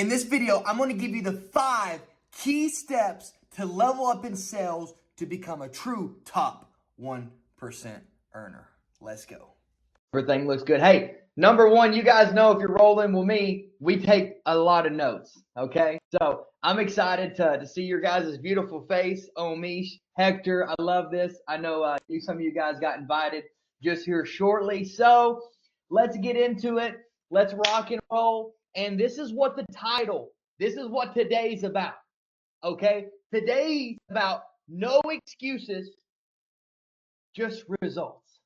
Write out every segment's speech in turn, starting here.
In this video, I'm going to give you the 5 key steps to level up in sales to become a true top 1% earner. Let's go. Everything looks good. Hey, number one, you guys know if you're rolling with me, we take a lot of notes, okay? So I'm excited to see your guys' beautiful face. Omish, Hector, I love this. I know some of you guys got invited just here shortly. So let's get into it. Let's rock and roll. And this is what the title, this is what today's about, okay? Today's about no excuses, just results.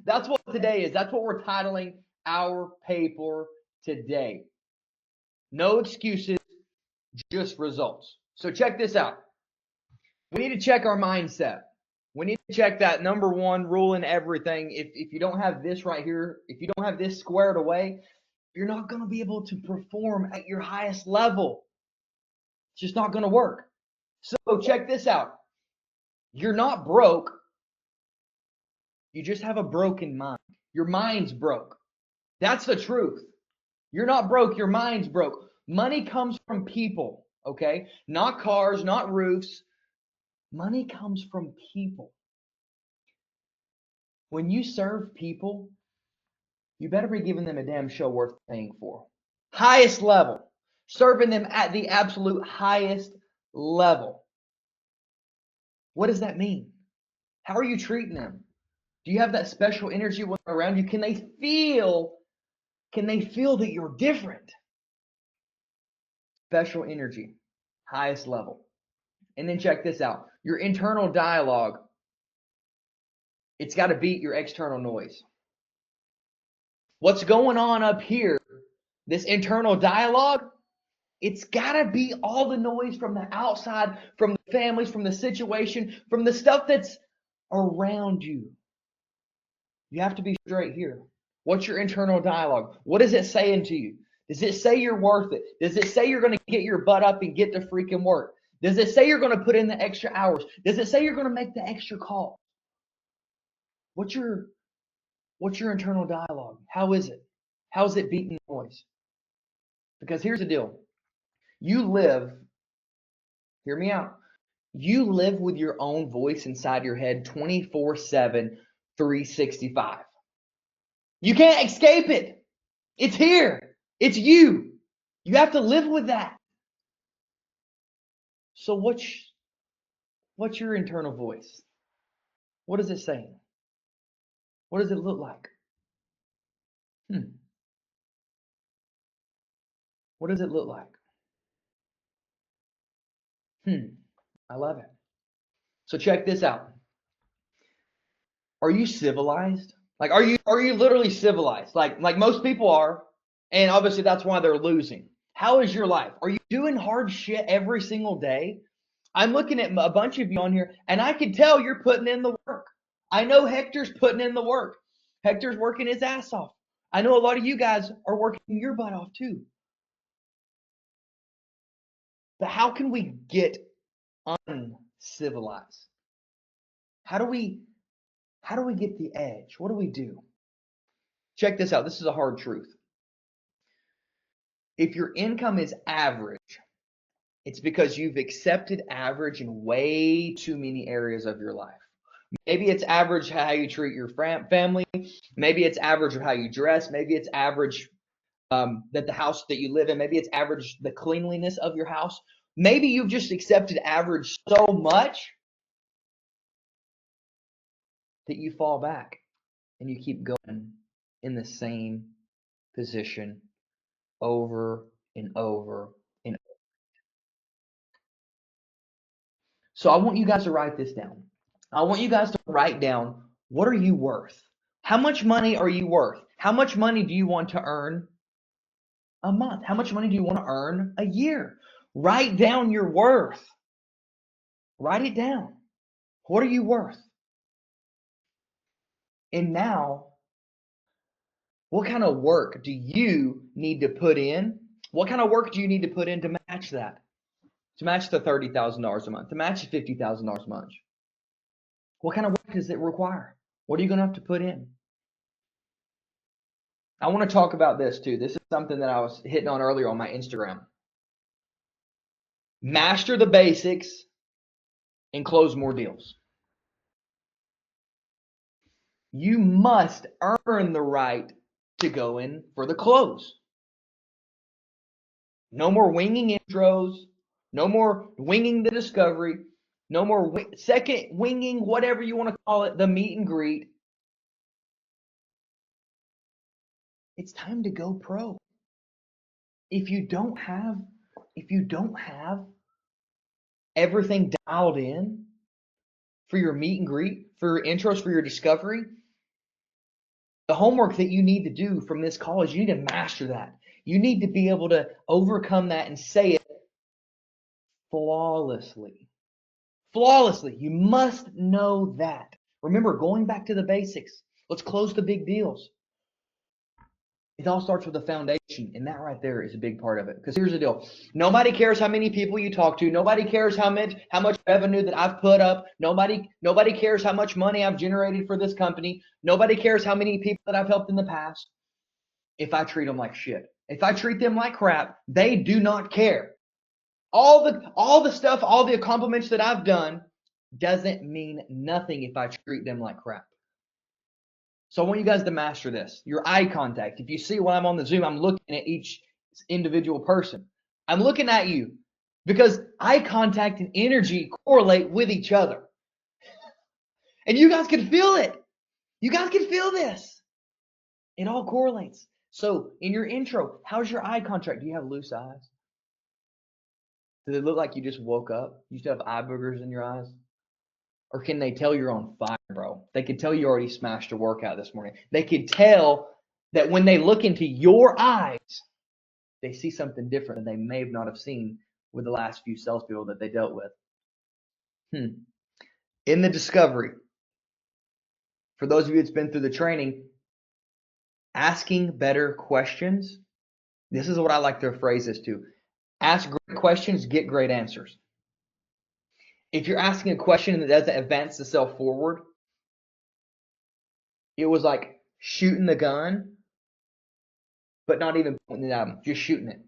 That's what today is. That's what we're titling our paper today. No excuses, just results. So check this out. We need to check our mindset. We need to check that number one rule in everything. If you don't have this right here, if you don't have this squared away, you're not going to be able to perform at your highest level. It's just not going to work. So check this out. You're not broke. You just have a broken mind. Your mind's broke. That's the truth. You're not broke. Your mind's broke. Money comes from people, okay? Not cars, not roofs. Money comes from people. When you serve people, you better be giving them a damn show worth paying for. Highest level. Serving them at the absolute highest level. What does that mean? How are you treating them? Do you have that special energy when they're around you? Can they feel that you're different? Special energy, highest level. And then check this out. Your internal dialogue, it's got to beat your external noise. What's going on up here, this internal dialogue, it's got to beat all the noise from the outside, from the families, from the situation, from the stuff that's around you. You have to be straight here. What's your internal dialogue? What is it saying to you? Does it say you're worth it? Does it say you're going to get your butt up and get to freaking work? Does it say you're going to put in the extra hours? Does it say you're going to make the extra call? What's your internal dialogue? How is it? How is it beating noise? Because here's the deal. You live, hear me out. You live with your own voice inside your head 24/7, 365. You can't escape it. It's here. It's you. You have to live with that. So what's your internal voice? What is it saying? What does it look like? What does it look like? I love it. So check this out. Are you civilized? Like, are you literally civilized? Like most people are, and obviously that's why they're losing. How is your life? Are you doing hard shit every single day? I'm looking at a bunch of you on here, and I can tell you're putting in the work. I know Hector's putting in the work. Hector's working his ass off. I know a lot of you guys are working your butt off too. But how can we get uncivilized? How do we get the edge? What do we do? Check this out. This is a hard truth. If your income is average, it's because you've accepted average in way too many areas of your life. Maybe it's average how you treat your family. Maybe it's average of how you dress. Maybe it's average that the house that you live in. Maybe it's average the cleanliness of your house. Maybe you've just accepted average so much that you fall back and you keep going in the same position over and over and over. So I want you guys to write this down. I want you guys to write down, what are you worth? How much money are you worth? How much money do you want to earn a month? How much money do you want to earn a year? Write down your worth. Write it down. What are you worth? And now, what kind of work do you need to put in? What kind of work do you need to put in to match that? To match the $30,000 a month, to match the $50,000 a month? What kind of work does it require? What are you going to have to put in? I want to talk about this too. This is something that I was hitting on earlier on my Instagram. Master the basics and close more deals. You must earn the right to go in for the close. No more winging intros. No more winging the discovery. No more second winging, whatever you want to call it, the meet and greet. It's time to go pro. If you don't have everything dialed in for your meet and greet, for your intros, for your discovery, the homework that you need to do from this call is you need to master that. You need to be able to overcome that and say it flawlessly. Flawlessly. You must know that. Remember, going back to the basics. Let's close the big deals. It all starts with a foundation, and that right there is a big part of it. Because here's the deal. Nobody cares how many people you talk to. Nobody cares how much revenue that I've put up. Nobody cares how much money I've generated for this company. Nobody cares how many people that I've helped in the past. If I treat them like shit. If I treat them like crap, they do not care. All the stuff, all the accomplishments that I've done doesn't mean nothing if I treat them like crap. So I want you guys to master this. Your eye contact. If you see when I'm on the Zoom, I'm looking at each individual person. I'm looking at you because eye contact and energy correlate with each other. And you guys can feel it. You guys can feel this. It all correlates. So in your intro, how's your eye contact? Do you have loose eyes? Does it look like you just woke up? You still have eye boogers in your eyes? Or can they tell you're on fire, bro? They could tell you already smashed your workout this morning. They could tell that when they look into your eyes, they see something different than they may not have seen with the last few salespeople that they dealt with. In the discovery, for those of you that's been through the training, asking better questions. This is what I like to phrase this to. Ask great questions, get great answers. If you're asking a question that doesn't advance the sale forward, it was like shooting the gun, but not even pointing it at them, just shooting it.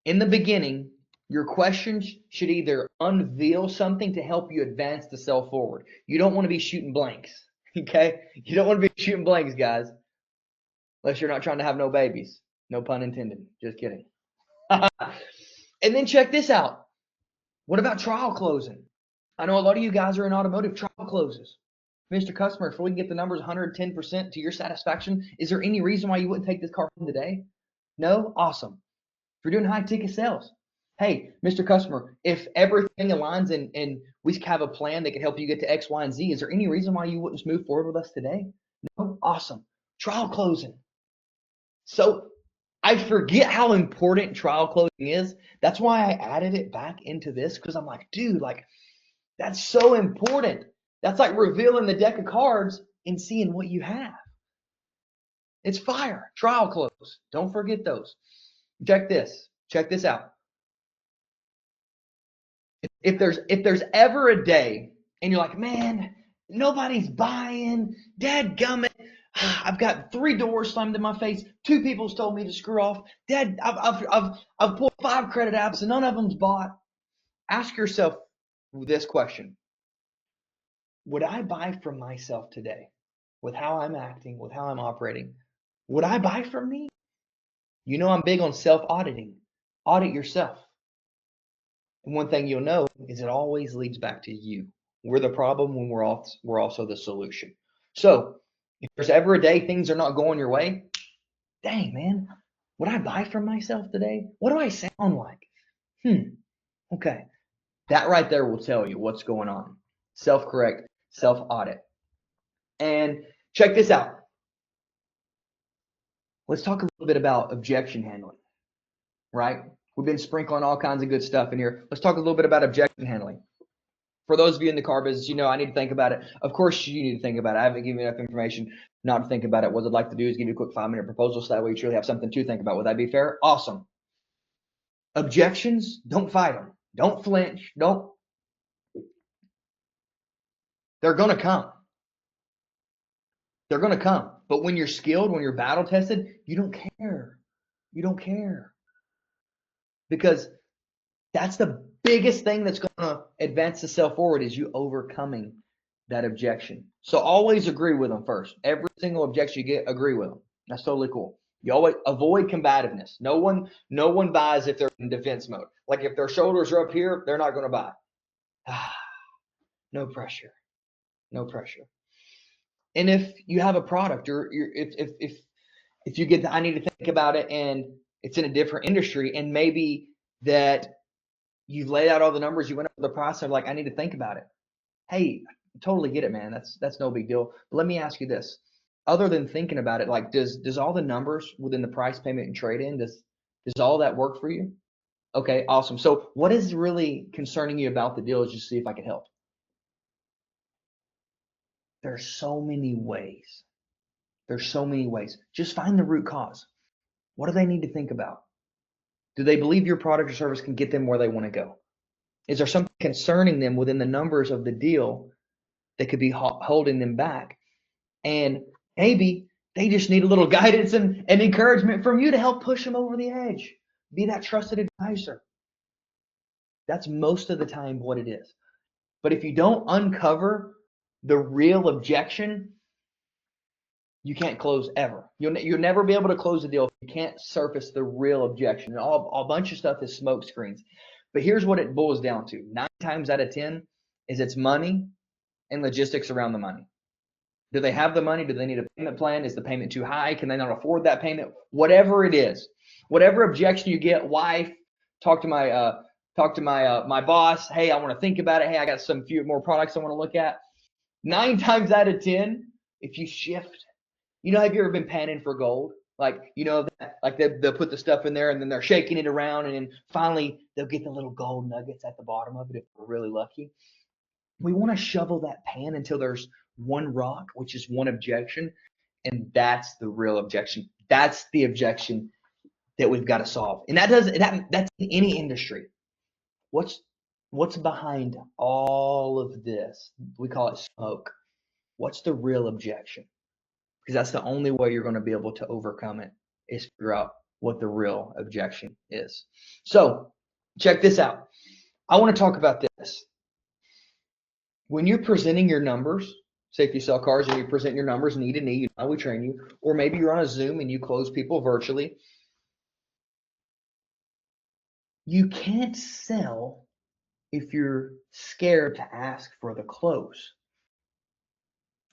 In the beginning, your questions should either unveil something to help you advance the sale forward. You don't want to be shooting blanks, okay? You don't want to be shooting blanks, guys, unless you're not trying to have no babies. No pun intended. Just kidding. And then check this out. What about trial closing? I know a lot of you guys are in automotive. Trial closes. Mr. Customer, if we can get the numbers 110% to your satisfaction, is there any reason why you wouldn't take this car home today? No? Awesome. If you're doing high ticket sales, hey, Mr. Customer, if everything aligns and we have a plan that can help you get to X, Y, and Z, is there any reason why you wouldn't move forward with us today? No? Awesome. Trial closing. So I forget how important trial closing is. That's why I added it back into this, because I'm like, dude, like, that's so important. That's like revealing the deck of cards and seeing what you have. It's fire. Trial close. Don't forget those. Check this. Check this out. If there's ever a day and you're like, man, nobody's buying, dadgummit, I've got 3 doors slammed in my face, 2 people told me to screw off, Dad, I've pulled 5 credit apps and none of them's bought. Ask yourself this question. Would I buy from myself today with how I'm acting, with how I'm operating? Would I buy from me? You know I'm big on self-auditing. Audit yourself. And one thing you'll know is it always leads back to you. We're the problem when we're also the solution. So if there's ever a day things are not going your way, dang, man, would I buy from myself today? What do I sound like? Okay. That right there will tell you what's going on. Self-correct, self-audit. And check this out. Let's talk a little bit about objection handling, right? We've been sprinkling all kinds of good stuff in here. Let's talk a little bit about objection handling. For those of you in the car business, you know I need to think about it. Of course, you need to think about it. I haven't given you enough information not to think about it. What I'd like to do is give you a quick 5-minute proposal so that way you truly have something to think about. Would that be fair? Awesome. Objections, don't fight them. Don't flinch. They're going to come. They're going to come. But when you're skilled, when you're battle tested, you don't care. You don't care. Because that's the biggest thing that's going to advance the sale forward is you overcoming that objection. So always agree with them first. Every single objection you get, agree with them. That's totally cool. You always avoid combativeness. No one buys if they're in defense mode. Like if their shoulders are up here, they're not going to buy. No pressure. No pressure. And if you have a product or if you get I need to think about it and it's in a different industry and maybe that you've laid out all the numbers, you went over the price, and like, I need to think about it. Hey, totally get it, man. That's no big deal. But let me ask you this. Other than thinking about it, like does all the numbers within the price, payment, and trade-in, does all that work for you? Okay, awesome. So what is really concerning you about the deal is just see if I can help. There's so many ways. There's so many ways. Just find the root cause. What do they need to think about? Do they believe your product or service can get them where they want to go? Is there something concerning them within the numbers of the deal that could be holding them back? And maybe they just need a little guidance and encouragement from you to help push them over the edge. Be that trusted advisor. That's most of the time what it is. But if you don't uncover the real objection, you can't close ever. You'll never be able to close a deal if you can't surface the real objection. And a bunch of stuff is smoke screens. But here's what it boils down to. 9 times out of 10 is it's money and logistics around the money. Do they have the money? Do they need a payment plan? Is the payment too high? Can they not afford that payment? Whatever it is, whatever objection you get, wife, talk to my boss. Hey, I want to think about it. Hey, I got some few more products I want to look at. 9 times out of 10, if you shift, have you ever been panning for gold? Like, like they'll put the stuff in there and then they're shaking it around and then finally they'll get the little gold nuggets at the bottom of it if we're really lucky. We want to shovel that pan until there's one rock, which is one objection. And that's the real objection. That's the objection that we've got to solve. And that's in any industry. What's behind all of this? We call it smoke. What's the real objection? Because that's the only way you're going to be able to overcome it is figure out what the real objection is. So check this out. I want to talk about this. When you're presenting your numbers, say if you sell cars and you present your numbers knee to knee, we train you, or maybe you're on a Zoom and you close people virtually. You can't sell if you're scared to ask for the close.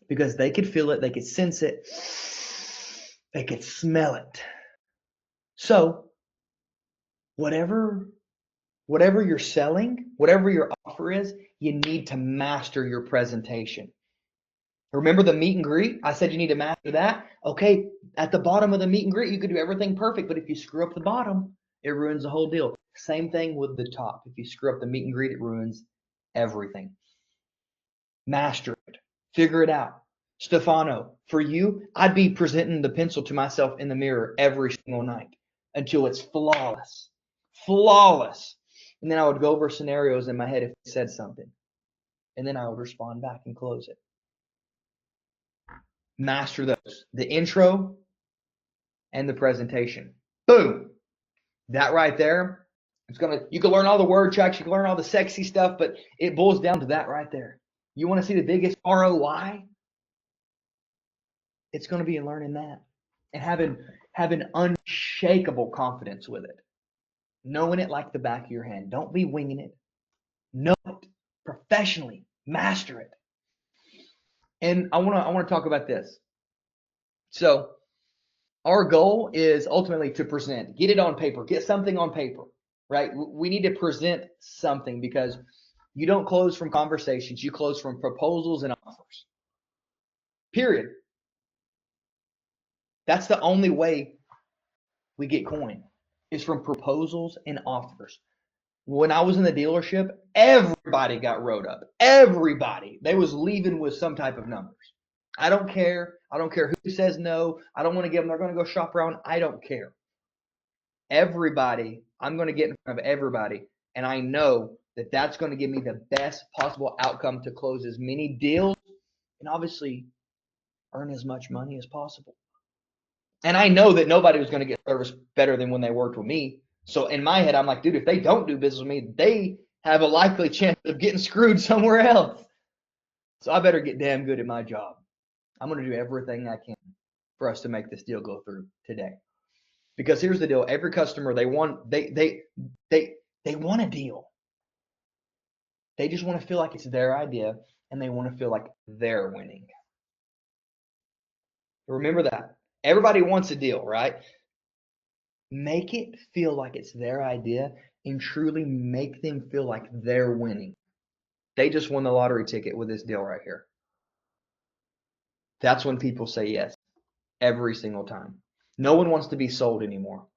Because they could feel it, they could sense it, they could smell it. So whatever you're selling, whatever your offer is, you need to master your presentation. Remember the meet and greet? I said you need to master that. Okay, at the bottom of the meet and greet, you could do everything perfect, but if you screw up the bottom, it ruins the whole deal. Same thing with the top. If you screw up the meet and greet, it ruins everything. Master it. Figure it out. Stefano, for you, I'd be presenting the pencil to myself in the mirror every single night until it's flawless. Flawless. And then I would go over scenarios in my head if it said something. And then I would respond back and close it. Master those. The intro and the presentation. Boom. That right there, you can learn all the word tracks, you can learn all the sexy stuff, but it boils down to that right there. You want to see the biggest ROI? It's going to be in learning that and having unshakable confidence with it. Knowing it like the back of your hand. Don't be winging it. Know it professionally. Master it. And I want to talk about this. So our goal is ultimately to present. Get it on paper. Get something on paper, right? We need to present something because you don't close from conversations. You close from proposals and offers. Period. That's the only way we get coin is from proposals and offers. When I was in the dealership, everybody got wrote up. Everybody. They was leaving with some type of numbers. I don't care. I don't care who says no. I don't want to give them. They're going to go shop around. I don't care. Everybody, I'm going to get in front of everybody. And I know that that's going to give me the best possible outcome to close as many deals and obviously earn as much money as possible. And I know that nobody was going to get service better than when they worked with me. So in my head, I'm like, dude, if they don't do business with me, they have a likely chance of getting screwed somewhere else. So I better get damn good at my job. I'm going to do everything I can for us to make this deal go through today. Because here's the deal. Every customer, they want a deal. They just want to feel like it's their idea, and they want to feel like they're winning. Remember that. Everybody wants a deal, right? Make it feel like it's their idea and truly make them feel like they're winning. They just won the lottery ticket with this deal right here. That's when people say yes every single time. No one wants to be sold anymore.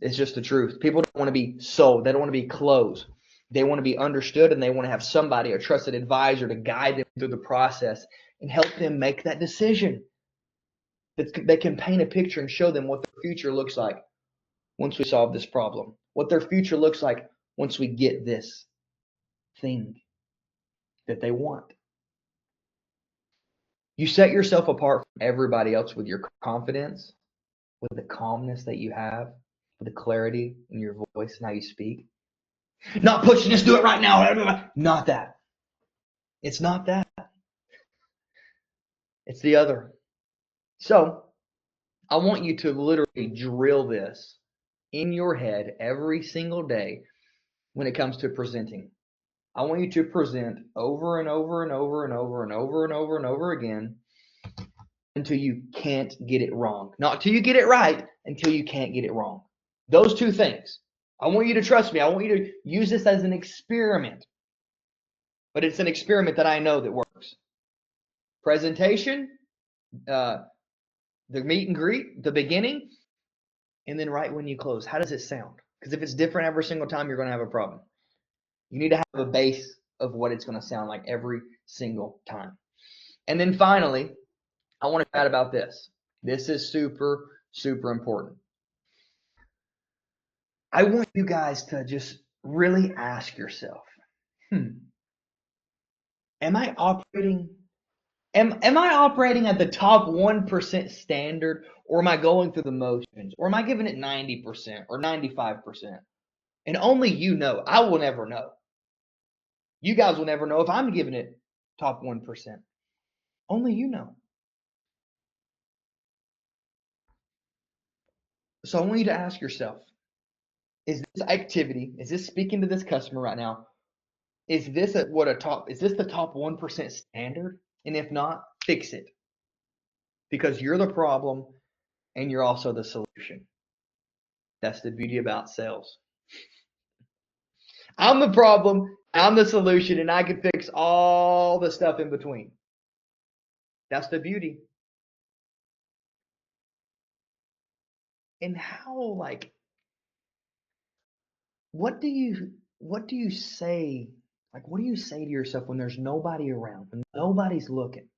It's just the truth. People don't want to be sold. They don't want to be closed. They want to be understood, and they want to have somebody, a trusted advisor, to guide them through the process and help them make that decision. They can paint a picture and show them what their future looks like once we solve this problem, what their future looks like once we get this thing that they want. You set yourself apart from everybody else with your confidence, with the calmness that you have, with the clarity in your voice and how you speak. Not pushing this, do it right now. Not that. It's not that. It's the other. So I want you to literally drill this in your head every single day when it comes to presenting. I want you to present over and over and over and over and over and over and over again until you can't get it wrong. Not till you get it right, until you can't get it wrong. Those two things. I want you to trust me. I want you to use this as an experiment. But it's an experiment that I know that works. Presentation, the meet and greet, the beginning, and then right when you close. How does it sound? Because if it's different every single time, you're going to have a problem. You need to have a base of what it's going to sound like every single time. And then finally, I want to chat about this. This is super, super important. I want you guys to just really ask yourself, am I operating at the top 1% standard, or am I going through the motions, or am I giving it 90% or 95%? And only you know. I will never know. You guys will never know if I'm giving it top 1%. Only you know. So I want you to ask yourself, is this activity, is this speaking to this customer right now, is this the top 1% standard? And if not, fix it. Because you're the problem and you're also the solution. That's the beauty about sales. I'm the problem, I'm the solution, and I can fix all the stuff in between. That's the beauty. And how, what do you say? Like, what do you say to yourself when there's nobody around, when nobody's looking,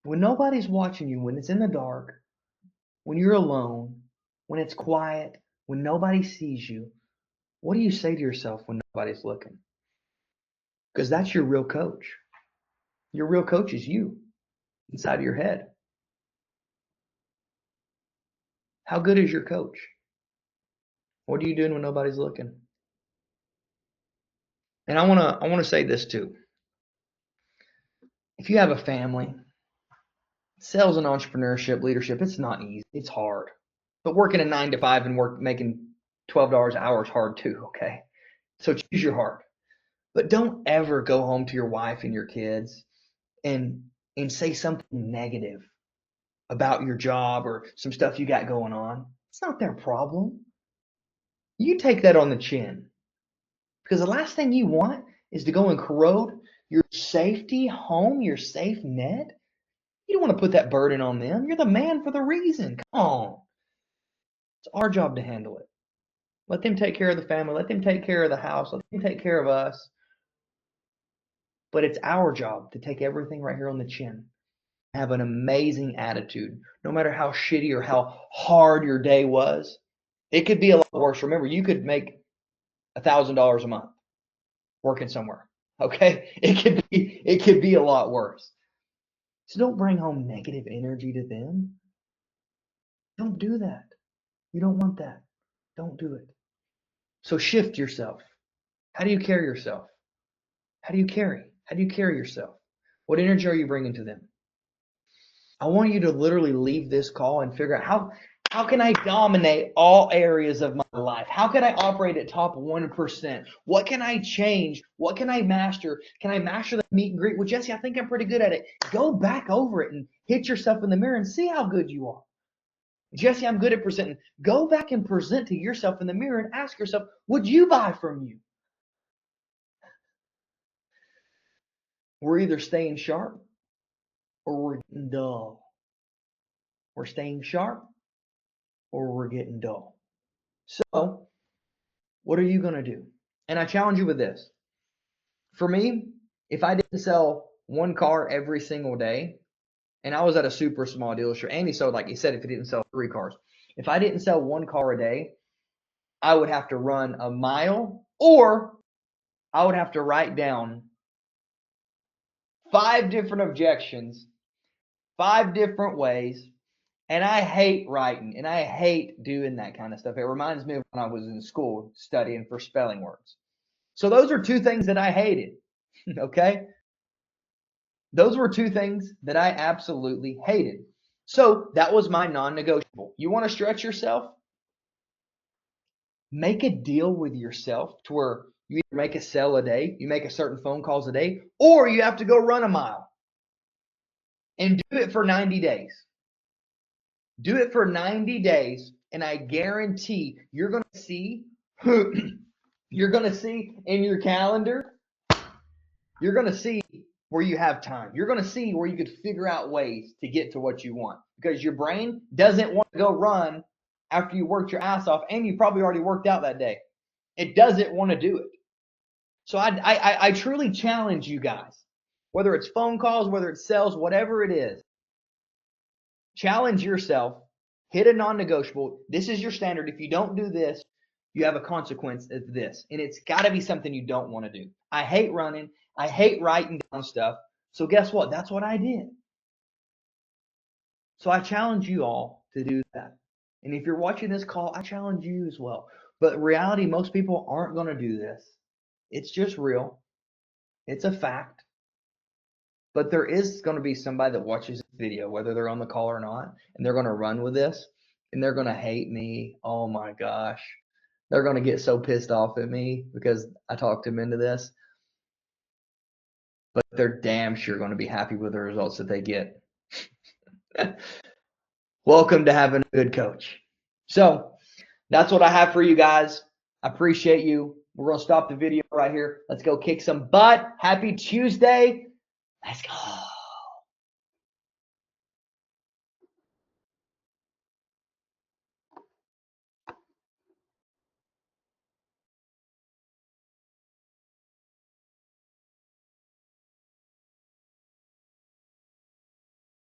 when nobody's watching you, when it's in the dark, when you're alone, when it's quiet, when nobody sees you? What do you say to yourself when nobody's looking? Because that's your real coach. Your real coach is you inside of your head. How good is your coach? What are you doing when nobody's looking? And I want to say this too. If you have a family, sales and entrepreneurship, leadership, it's not easy. It's hard. But working a 9 to 5 and making $12 an hour is hard too, okay? So choose your heart. But don't ever go home to your wife and your kids and say something negative about your job or some stuff you got going on. It's not their problem. You take that on the chin. Because the last thing you want is to go and corrode your safety home, your safe net. You don't want to put that burden on them. You're the man for the reason. Come on. It's our job to handle it. Let them take care of the family. Let them take care of the house. Let them take care of us. But it's our job to take everything right here on the chin. Have an amazing attitude, no matter how shitty or how hard your day was. It could be a lot worse. Remember, you could make $1,000 a month working somewhere. Okay, it could be a lot worse. So don't bring home negative energy to them. Don't do that. You don't want that. Don't do it. So shift yourself. How do you carry yourself? How do you carry? How do you carry yourself? What energy are you bringing to them? I want you to literally leave this call and figure out how can I dominate all areas of my life? How can I operate at top 1%? What can I change? What can I master? Can I master the meet and greet? Well, Jesse, I think I'm pretty good at it. Go back over it and hit yourself in the mirror and see how good you are. Jesse, I'm good at presenting. Go back and present to yourself in the mirror and ask yourself, would you buy from you? We're either staying sharp or we're getting dull. We're staying sharp or we're getting dull. So, what are you going to do? And I challenge you with this. For me, if I didn't sell one car every single day, and I was at a super small dealership, and he sold, like he said, if he didn't sell 3 cars. If I didn't sell one car a day, I would have to run a mile, or I would have to write down 5 different objections, 5 different ways. And I hate writing, and I hate doing that kind of stuff. It reminds me of when I was in school studying for spelling words. So those are 2 things that I hated, okay? Those were 2 things that I absolutely hated. So that was my non-negotiable. You want to stretch yourself? Make a deal with yourself to where you either make a sale a day, you make a certain phone calls a day, or you have to go run a mile. And do it for 90 days. Do it for 90 days, and I guarantee you're going to see you're going to see in your calendar, you're going to see where you have time. You're going to see where you could figure out ways to get to what you want, because your brain doesn't want to go run after you worked your ass off, and you probably already worked out that day. It doesn't want to do it. So I truly challenge you guys, whether it's phone calls, whether it's sales, whatever it is, challenge yourself, hit a non-negotiable. This is your standard. If you don't do this, you have a consequence of this. And it's got to be something you don't want to do. I hate running. I hate writing down stuff. So guess what? That's what I did. So I challenge you all to do that. And if you're watching this call, I challenge you as well. But in reality, most people aren't going to do this. It's just real. It's a fact. But there is going to be somebody that watches this video, whether they're on the call or not, and they're going to run with this, and they're going to hate me. Oh my gosh. They're going to get so pissed off at me because I talked them into this. But they're damn sure going to be happy with the results that they get. Welcome to having a good coach. So that's what I have for you guys. I appreciate you. We're going to stop the video right here. Let's go kick some butt. Happy Tuesday. Let's go.